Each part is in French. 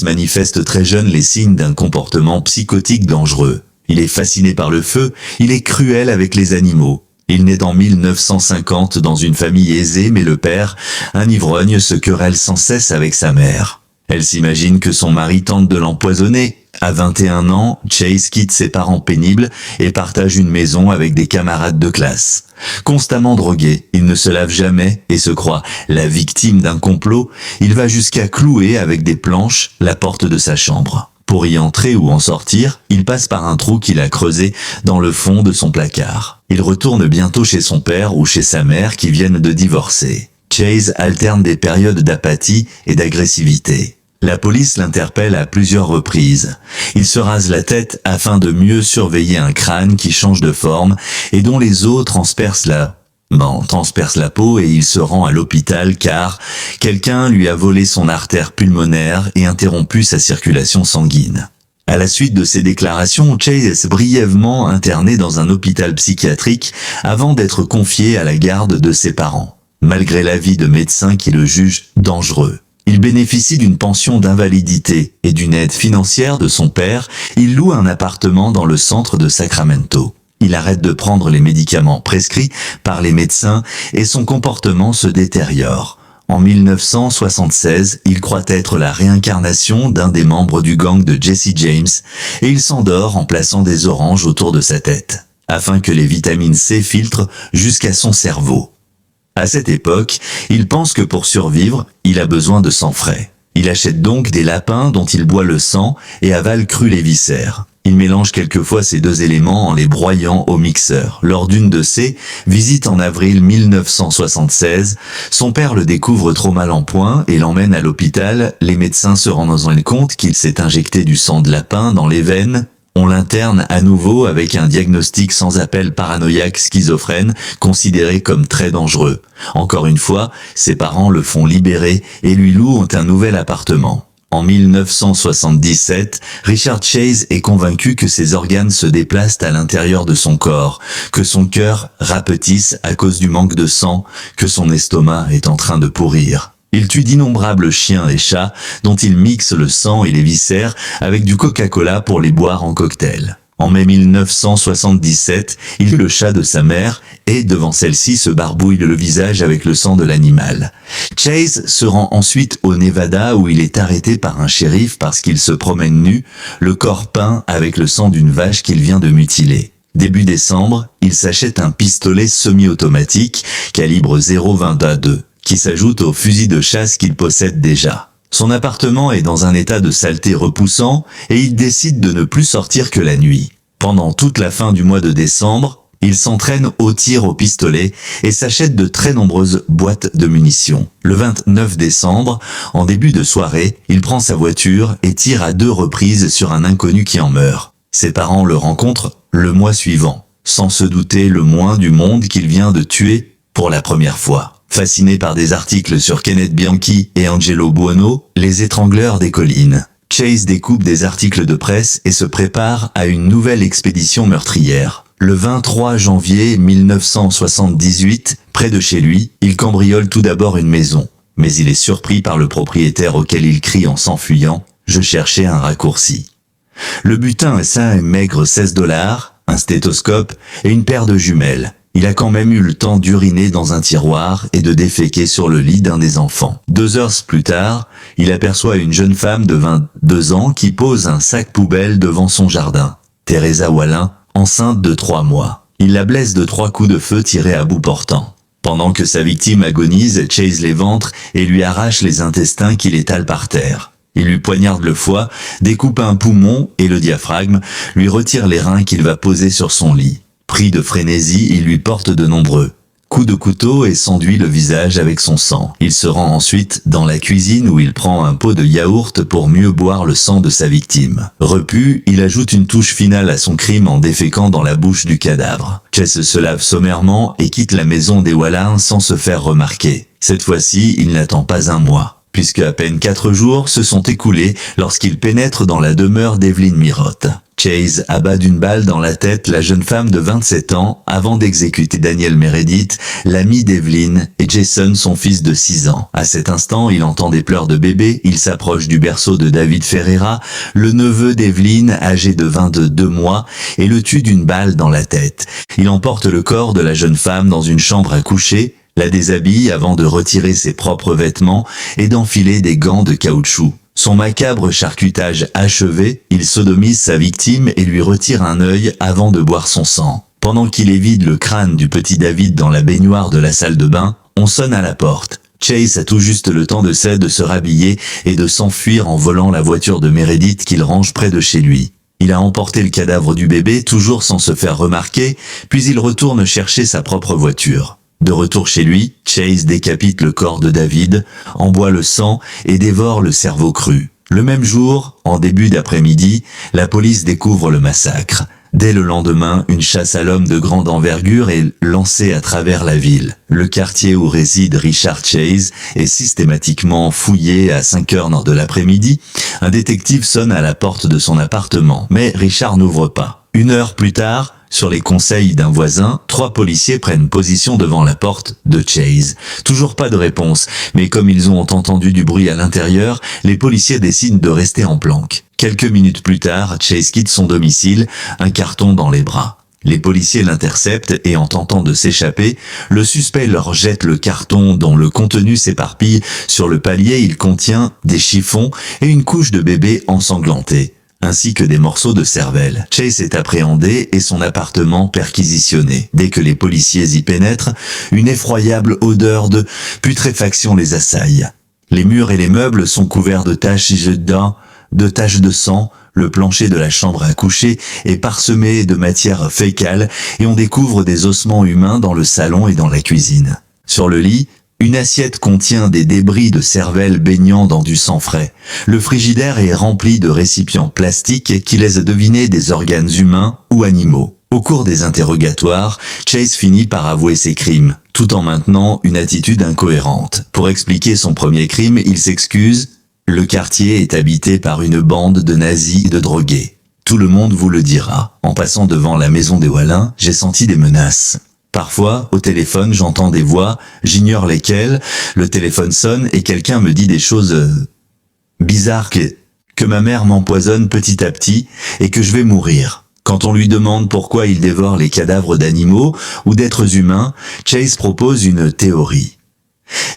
Chase manifeste très jeune les signes d'un comportement psychotique dangereux. Il est fasciné par le feu, il est cruel avec les animaux. Il naît en 1950 dans une famille aisée, mais le père, un ivrogne, se querelle sans cesse avec sa mère. Elle s'imagine que son mari tente de l'empoisonner. À 21 ans, Chase quitte ses parents pénibles et partage une maison avec des camarades de classe. Constamment drogué, il ne se lave jamais et se croit la victime d'un complot. Il va jusqu'à clouer avec des planches la porte de sa chambre. Pour y entrer ou en sortir, il passe par un trou qu'il a creusé dans le fond de son placard. Il retourne bientôt chez son père ou chez sa mère qui viennent de divorcer. Chase alterne des périodes d'apathie et d'agressivité. La police l'interpelle à plusieurs reprises. Il se rase la tête afin de mieux surveiller un crâne qui change de forme et dont les os transpercent la peau, et il se rend à l'hôpital car quelqu'un lui a volé son artère pulmonaire et interrompu sa circulation sanguine. À la suite de ces déclarations, Chase est brièvement interné dans un hôpital psychiatrique avant d'être confié à la garde de ses parents, malgré l'avis de médecins qui le jugent dangereux. Il bénéficie d'une pension d'invalidité et d'une aide financière de son père. Il loue un appartement dans le centre de Sacramento. Il arrête de prendre les médicaments prescrits par les médecins et son comportement se détériore. En 1976, il croit être la réincarnation d'un des membres du gang de Jesse James et il s'endort en plaçant des oranges autour de sa tête, afin que les vitamines C filtrent jusqu'à son cerveau. À cette époque, il pense que pour survivre, il a besoin de sang frais. Il achète donc des lapins dont il boit le sang et avale cru les viscères. Il mélange quelquefois ces deux éléments en les broyant au mixeur. Lors d'une de ses visites en avril 1976, son père le découvre trop mal en point et l'emmène à l'hôpital. Les médecins se rendent compte qu'il s'est injecté du sang de lapin dans les veines. On l'interne à nouveau avec un diagnostic sans appel paranoïaque schizophrène, considéré comme très dangereux. Encore une fois, ses parents le font libérer et lui louent un nouvel appartement. En 1977, Richard Chase est convaincu que ses organes se déplacent à l'intérieur de son corps, que son cœur rapetisse à cause du manque de sang, que son estomac est en train de pourrir. Il tue d'innombrables chiens et chats dont il mixe le sang et les viscères avec du Coca-Cola pour les boire en cocktail. En mai 1977, il tue le chat de sa mère et, devant celle-ci, se barbouille le visage avec le sang de l'animal. Chase se rend ensuite au Nevada où il est arrêté par un shérif parce qu'il se promène nu, le corps peint avec le sang d'une vache qu'il vient de mutiler. Début décembre, il s'achète un pistolet semi-automatique calibre 0,22 qui s'ajoute au fusil de chasse qu'il possède déjà. Son appartement est dans un état de saleté repoussant et il décide de ne plus sortir que la nuit. Pendant toute la fin du mois de décembre, il s'entraîne au tir au pistolet et s'achète de très nombreuses boîtes de munitions. Le 29 décembre, en début de soirée, il prend sa voiture et tire à 2 reprises sur un inconnu qui en meurt. Ses parents le rencontrent le mois suivant, sans se douter le moins du monde qu'il vient de tuer pour la première fois. Fasciné par des articles sur Kenneth Bianchi et Angelo Buono, les étrangleurs des collines, Chase découpe des articles de presse et se prépare à une nouvelle expédition meurtrière. Le 23 janvier 1978, près de chez lui, il cambriole tout d'abord une maison. Mais il est surpris par le propriétaire auquel il crie en s'enfuyant « Je cherchais un raccourci ». Le butin est un maigre $16, un stéthoscope et une paire de jumelles. Il a quand même eu le temps d'uriner dans un tiroir et de déféquer sur le lit d'un des enfants. 2 heures plus tard, il aperçoit une jeune femme de 22 ans qui pose un sac poubelle devant son jardin. Teresa Wallin, enceinte de 3 mois. Il la blesse de 3 coups de feu tirés à bout portant. Pendant que sa victime agonise, Chase l'éventre et lui arrache les intestins qu'il étale par terre. Il lui poignarde le foie, découpe un poumon et le diaphragme, lui retire les reins qu'il va poser sur son lit. Pris de frénésie, il lui porte de nombreux coups de couteau et s'enduit le visage avec son sang. Il se rend ensuite dans la cuisine où il prend un pot de yaourt pour mieux boire le sang de sa victime. Repu, il ajoute une touche finale à son crime en déféquant dans la bouche du cadavre. Chase se lave sommairement et quitte la maison des Wallin sans se faire remarquer. Cette fois-ci, il n'attend pas un mois. puisque à peine 4 jours se sont écoulés lorsqu'il pénètre dans la demeure d'Evelyn Mirotte. Chase abat d'une balle dans la tête la jeune femme de 27 ans avant d'exécuter Daniel Meredith, l'ami d'Evelyn, et Jason, son fils de 6 ans. À cet instant, il entend des pleurs de bébé, il s'approche du berceau de David Ferreira, le neveu d'Evelyn, âgé de 22 mois, et le tue d'une balle dans la tête. Il emporte le corps de la jeune femme dans une chambre à coucher, la déshabille avant de retirer ses propres vêtements et d'enfiler des gants de caoutchouc. Son macabre charcutage achevé, il sodomise sa victime et lui retire un œil avant de boire son sang. Pendant qu'il évide le crâne du petit David dans la baignoire de la salle de bain, on sonne à la porte. Chase a tout juste le temps de se rhabiller et de s'enfuir en volant la voiture de Meredith qu'il range près de chez lui. Il a emporté le cadavre du bébé, toujours sans se faire remarquer, puis il retourne chercher sa propre voiture. De retour chez lui, Chase décapite le corps de David, en boit le sang et dévore le cerveau cru. Le même jour, en début d'après-midi, la police découvre le massacre. Dès le lendemain, une chasse à l'homme de grande envergure est lancée à travers la ville. Le quartier où réside Richard Chase est systématiquement fouillé à 5 heures de l'après-midi. Un détective sonne à la porte de son appartement, mais Richard n'ouvre pas. 1 heure plus tard, sur les conseils d'un voisin, 3 policiers prennent position devant la porte de Chase. Toujours pas de réponse, mais comme ils ont entendu du bruit à l'intérieur, les policiers décident de rester en planque. Quelques minutes plus tard, Chase quitte son domicile, un carton dans les bras. Les policiers l'interceptent et en tentant de s'échapper, le suspect leur jette le carton dont le contenu s'éparpille. Sur le palier, il contient des chiffons et une couche de bébé ensanglantée, ainsi que des morceaux de cervelle. Chase est appréhendé et son appartement perquisitionné. Dès que les policiers y pénètrent, une effroyable odeur de putréfaction les assaille. Les murs et les meubles sont couverts de taches de sang, le plancher de la chambre à coucher est parsemé de matière fécale et on découvre des ossements humains dans le salon et dans la cuisine. Sur le lit, une assiette contient des débris de cervelle baignant dans du sang frais. Le frigidaire est rempli de récipients plastiques qui laissent deviner des organes humains ou animaux. Au cours des interrogatoires, Chase finit par avouer ses crimes, tout en maintenant une attitude incohérente. Pour expliquer son premier crime, il s'excuse. Le quartier est habité par une bande de nazis et de drogués. Tout le monde vous le dira. En passant devant la maison des Wallin, j'ai senti des menaces. Parfois, au téléphone, j'entends des voix, j'ignore lesquelles, le téléphone sonne et quelqu'un me dit des choses bizarres que ma mère m'empoisonne petit à petit et que je vais mourir. Quand on lui demande pourquoi il dévore les cadavres d'animaux ou d'êtres humains, Chase propose une théorie.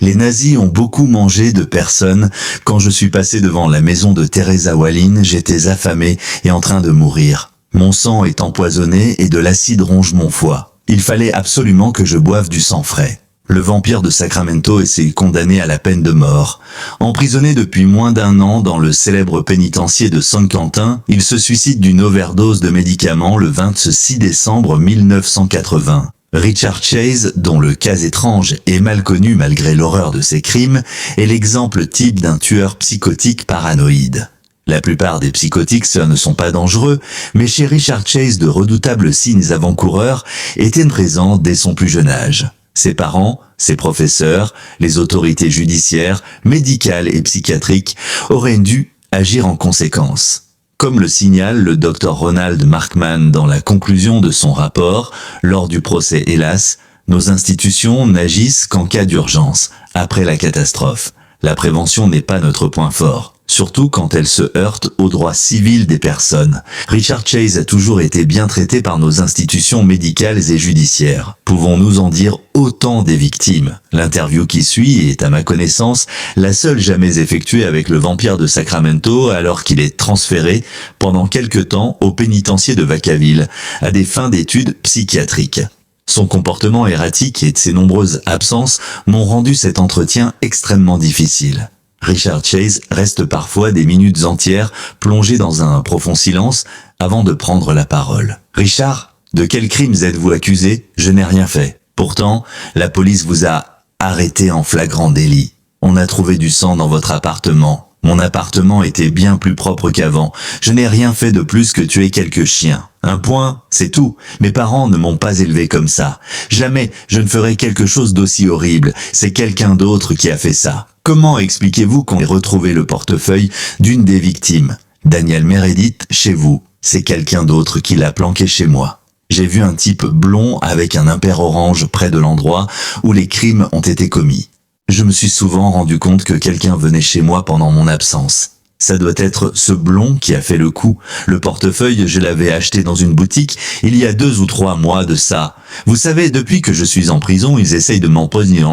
Les nazis ont beaucoup mangé de personnes. Quand je suis passé devant la maison de Teresa Wallin, j'étais affamé et en train de mourir. Mon sang est empoisonné et de l'acide ronge mon foie. Il fallait absolument que je boive du sang frais. Le vampire de Sacramento est condamné à la peine de mort. Emprisonné depuis moins d'1 an dans le célèbre pénitencier de San Quentin, il se suicide d'une overdose de médicaments le 26 décembre 1980. Richard Chase, dont le cas étrange est mal connu malgré l'horreur de ses crimes, est l'exemple type d'un tueur psychotique paranoïde. La plupart des psychotiques ne sont pas dangereux, mais chez Richard Chase, de redoutables signes avant-coureurs étaient présents dès son plus jeune âge. Ses parents, ses professeurs, les autorités judiciaires, médicales et psychiatriques auraient dû agir en conséquence. Comme le signale le Dr Ronald Markman dans la conclusion de son rapport, lors du procès Hélas, nos institutions n'agissent qu'en cas d'urgence, après la catastrophe. La prévention n'est pas notre point fort, surtout quand elle se heurte aux droits civils des personnes. Richard Chase a toujours été bien traité par nos institutions médicales et judiciaires. Pouvons-nous en dire autant des victimes? L'interview qui suit est, à ma connaissance, la seule jamais effectuée avec le vampire de Sacramento alors qu'il est transféré pendant quelque temps au pénitencier de Vacaville, à des fins d'études psychiatriques. Son comportement erratique et ses nombreuses absences m'ont rendu cet entretien extrêmement difficile. Richard Chase reste parfois des minutes entières plongé dans un profond silence avant de prendre la parole. « Richard, de quels crimes êtes-vous accusé? Je n'ai rien fait. Pourtant, la police vous a arrêté en flagrant délit. On a trouvé du sang dans votre appartement. Mon appartement était bien plus propre qu'avant. Je n'ai rien fait de plus que tuer quelques chiens. Un point, c'est tout. Mes parents ne m'ont pas élevé comme ça. Jamais je ne ferai quelque chose d'aussi horrible. C'est quelqu'un d'autre qui a fait ça. Comment expliquez-vous qu'on ait retrouvé le portefeuille d'une des victimes, Daniel Meredith, chez vous? C'est quelqu'un d'autre qui l'a planqué chez moi. J'ai vu un type blond avec un impair orange près de l'endroit où les crimes ont été commis. Je me suis souvent rendu compte que quelqu'un venait chez moi pendant mon absence. Ça doit être ce blond qui a fait le coup. Le portefeuille, je l'avais acheté dans une boutique il y a 2 ou 3 mois de ça. Vous savez, depuis que je suis en prison, ils essayent de m'empoisonner.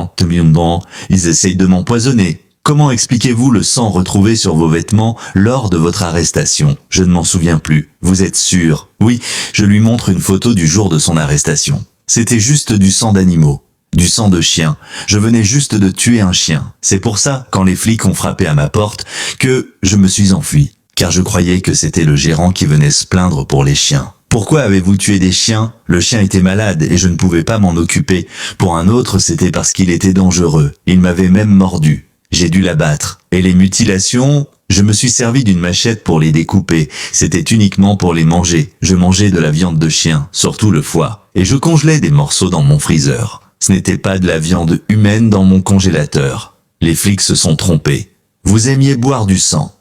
Ils essayent de m'empoisonner. Comment expliquez-vous le sang retrouvé sur vos vêtements lors de votre arrestation? Je ne m'en souviens plus. Vous êtes sûr? Oui, je lui montre une photo du jour de son arrestation. C'était juste du sang d'animaux. Du sang de chien. Je venais juste de tuer un chien. C'est pour ça, quand les flics ont frappé à ma porte, que je me suis enfui. Car je croyais que c'était le gérant qui venait se plaindre pour les chiens. Pourquoi avez-vous tué des chiens? Le chien était malade et je ne pouvais pas m'en occuper. Pour un autre, c'était parce qu'il était dangereux. Il m'avait même mordu. J'ai dû l'abattre. Et les mutilations, je me suis servi d'une machette pour les découper. C'était uniquement pour les manger. Je mangeais de la viande de chien, surtout le foie. Et je congelais des morceaux dans mon freezer. Ce n'était pas de la viande humaine dans mon congélateur. Les flics se sont trompés. Vous aimiez boire du sang?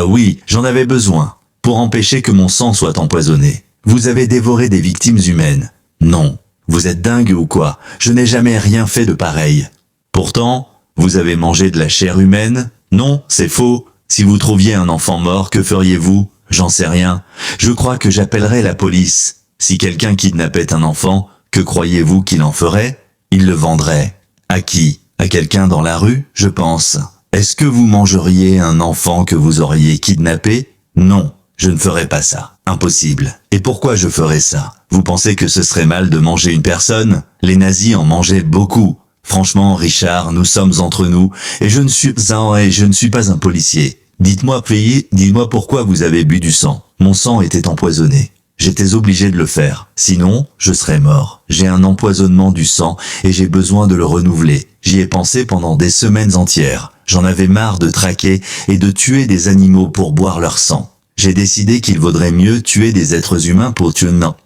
Oui, j'en avais besoin. Pour empêcher que mon sang soit empoisonné. Vous avez dévoré des victimes humaines? Non. Vous êtes dingue ou quoi? Je n'ai jamais rien fait de pareil. Pourtant, vous avez mangé de la chair humaine? Non, c'est faux. Si vous trouviez un enfant mort, que feriez-vous? J'en sais rien. Je crois que j'appellerais la police. Si quelqu'un kidnappait un enfant, que croyez-vous qu'il en ferait? Il le vendrait. À qui? À quelqu'un dans la rue, je pense. Est-ce que vous mangeriez un enfant que vous auriez kidnappé? Non, je ne ferais pas ça. Impossible. Et pourquoi je ferais ça? Vous pensez que ce serait mal de manger une personne? Les nazis en mangeaient beaucoup. Franchement, Richard, nous sommes entre nous, et je ne suis pas un policier. Dites-moi pourquoi vous avez bu du sang. Mon sang était empoisonné. J'étais obligé de le faire, sinon je serais mort. J'ai un empoisonnement du sang et j'ai besoin de le renouveler. J'y ai pensé pendant des semaines entières. J'en avais marre de traquer et de tuer des animaux pour boire leur sang. J'ai décidé qu'il vaudrait mieux tuer des êtres humains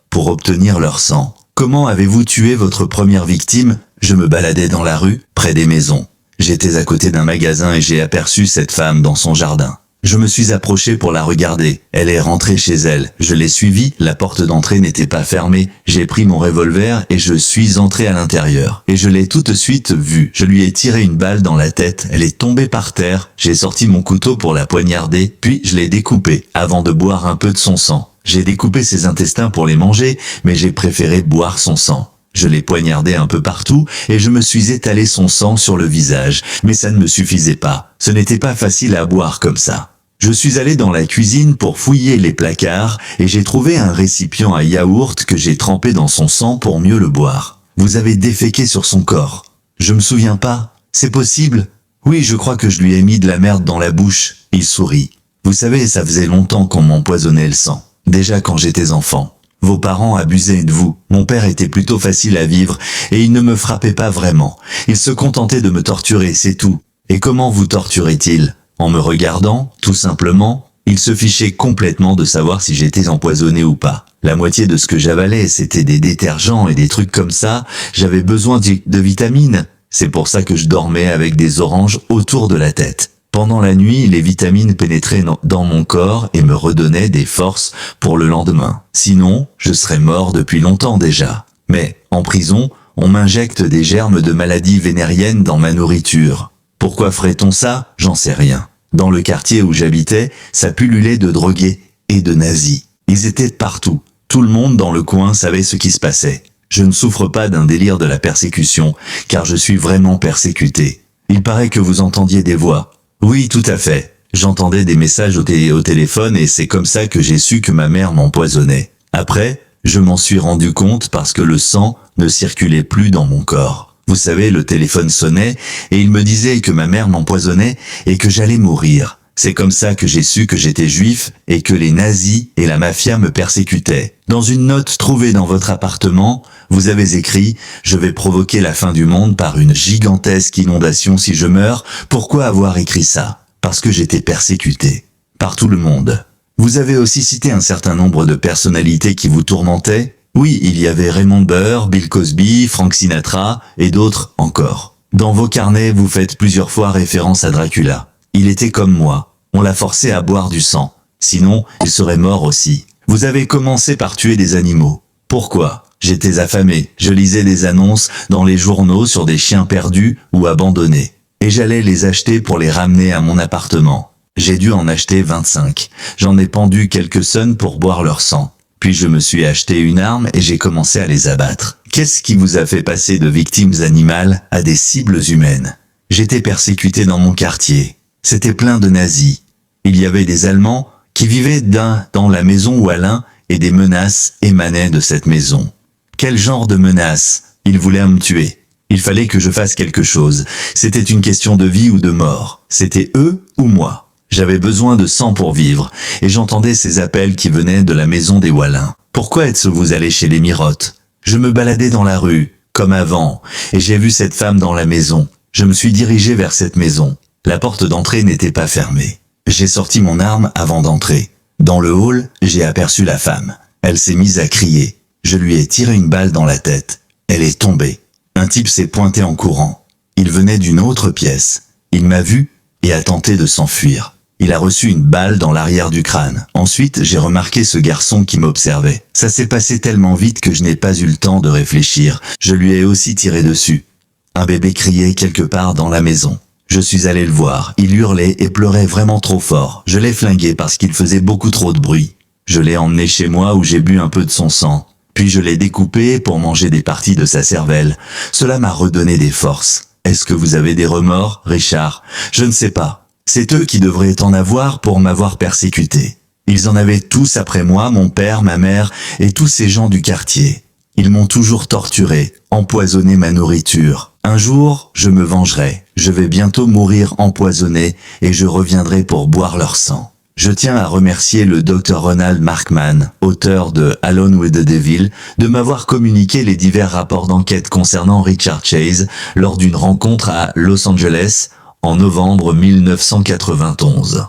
pour obtenir leur sang. Comment avez-vous tué votre première victime? Je me baladais dans la rue, près des maisons. J'étais à côté d'un magasin et j'ai aperçu cette femme dans son jardin. Je me suis approché pour la regarder. Elle est rentrée chez elle. Je l'ai suivie. La porte d'entrée n'était pas fermée. J'ai pris mon revolver et je suis entré à l'intérieur. Et je l'ai tout de suite vue. Je lui ai tiré une balle dans la tête. Elle est tombée par terre. J'ai sorti mon couteau pour la poignarder. Puis je l'ai découpée avant de boire un peu de son sang. J'ai découpé ses intestins pour les manger, mais j'ai préféré boire son sang. Je l'ai poignardé un peu partout et je me suis étalé son sang sur le visage. Mais ça ne me suffisait pas. Ce n'était pas facile à boire comme ça. Je suis allé dans la cuisine pour fouiller les placards et j'ai trouvé un récipient à yaourt que j'ai trempé dans son sang pour mieux le boire. Vous avez déféqué sur son corps. Je me souviens pas. C'est possible? Oui, je crois que je lui ai mis de la merde dans la bouche. Il sourit. Vous savez, ça faisait longtemps qu'on m'empoisonnait le sang. Déjà quand j'étais enfant. Vos parents abusaient de vous. Mon père était plutôt facile à vivre et il ne me frappait pas vraiment. Il se contentait de me torturer, c'est tout. Et comment vous torturait-il? En me regardant, tout simplement, il se fichait complètement de savoir si j'étais empoisonné ou pas. La moitié de ce que j'avalais, c'était des détergents et des trucs comme ça. J'avais besoin de vitamines. C'est pour ça que je dormais avec des oranges autour de la tête. Pendant la nuit, les vitamines pénétraient dans mon corps et me redonnaient des forces pour le lendemain. Sinon, je serais mort depuis longtemps déjà. Mais, en prison, on m'injecte des germes de maladies vénériennes dans ma nourriture. Pourquoi ferait-on ça? J'en sais rien. Dans le quartier où j'habitais, ça pullulait de drogués et de nazis. Ils étaient partout. Tout le monde dans le coin savait ce qui se passait. Je ne souffre pas d'un délire de la persécution, car je suis vraiment persécuté. Il paraît que vous entendiez des voix. Oui, tout à fait. J'entendais des messages au téléphone et c'est comme ça que j'ai su que ma mère m'empoisonnait. Après, je m'en suis rendu compte parce que le sang ne circulait plus dans mon corps. Vous savez, le téléphone sonnait et il me disait que ma mère m'empoisonnait et que j'allais mourir. C'est comme ça que j'ai su que j'étais juif et que les nazis et la mafia me persécutaient. Dans une note trouvée dans votre appartement, vous avez écrit « Je vais provoquer la fin du monde par une gigantesque inondation si je meurs ». Pourquoi avoir écrit ça? Parce que j'étais persécuté. Par tout le monde. Vous avez aussi cité un certain nombre de personnalités qui vous tourmentaient. Oui, il y avait Raymond Burr, Bill Cosby, Frank Sinatra et d'autres encore. Dans vos carnets, vous faites plusieurs fois référence à Dracula. Il était comme moi. On l'a forcé à boire du sang. Sinon, il serait mort aussi. Vous avez commencé par tuer des animaux. Pourquoi? J'étais affamé. Je lisais des annonces dans les journaux sur des chiens perdus ou abandonnés. Et j'allais les acheter pour les ramener à mon appartement. J'ai dû en acheter 25. J'en ai pendu quelques-uns pour boire leur sang. Puis je me suis acheté une arme et j'ai commencé à les abattre. Qu'est-ce qui vous a fait passer de victimes animales à des cibles humaines? J'étais persécuté dans mon quartier. C'était plein de nazis. Il y avait des Allemands qui vivaient dans la maison où Alain et des menaces émanaient de cette maison. Quel genre de menaces? Ils voulaient me tuer. Il fallait que je fasse quelque chose. C'était une question de vie ou de mort. C'était eux ou moi. J'avais besoin de sang pour vivre, et j'entendais ces appels qui venaient de la maison des Wallins. Pourquoi êtes-vous allé chez les Mirottes? Je me baladais dans la rue, comme avant, et j'ai vu cette femme dans la maison. Je me suis dirigé vers cette maison. La porte d'entrée n'était pas fermée. J'ai sorti mon arme avant d'entrer. Dans le hall, j'ai aperçu la femme. Elle s'est mise à crier. Je lui ai tiré une balle dans la tête. Elle est tombée. Un type s'est pointé en courant. Il venait d'une autre pièce. Il m'a vu et a tenté de s'enfuir. Il a reçu une balle dans l'arrière du crâne. Ensuite, j'ai remarqué ce garçon qui m'observait. Ça s'est passé tellement vite que je n'ai pas eu le temps de réfléchir. Je lui ai aussi tiré dessus. Un bébé criait quelque part dans la maison. Je suis allé le voir. Il hurlait et pleurait vraiment trop fort. Je l'ai flingué parce qu'il faisait beaucoup trop de bruit. Je l'ai emmené chez moi où j'ai bu un peu de son sang. Puis je l'ai découpé pour manger des parties de sa cervelle. Cela m'a redonné des forces. Est-ce que vous avez des remords, Richard? Je ne sais pas. C'est eux qui devraient en avoir pour m'avoir persécuté. Ils en avaient tous après moi, mon père, ma mère et tous ces gens du quartier. Ils m'ont toujours torturé, empoisonné ma nourriture. Un jour, je me vengerai. Je vais bientôt mourir empoisonné et je reviendrai pour boire leur sang. Je tiens à remercier le Dr Ronald Markman, auteur de Alone with the Devil, de m'avoir communiqué les divers rapports d'enquête concernant Richard Chase lors d'une rencontre à Los Angeles en novembre 1991.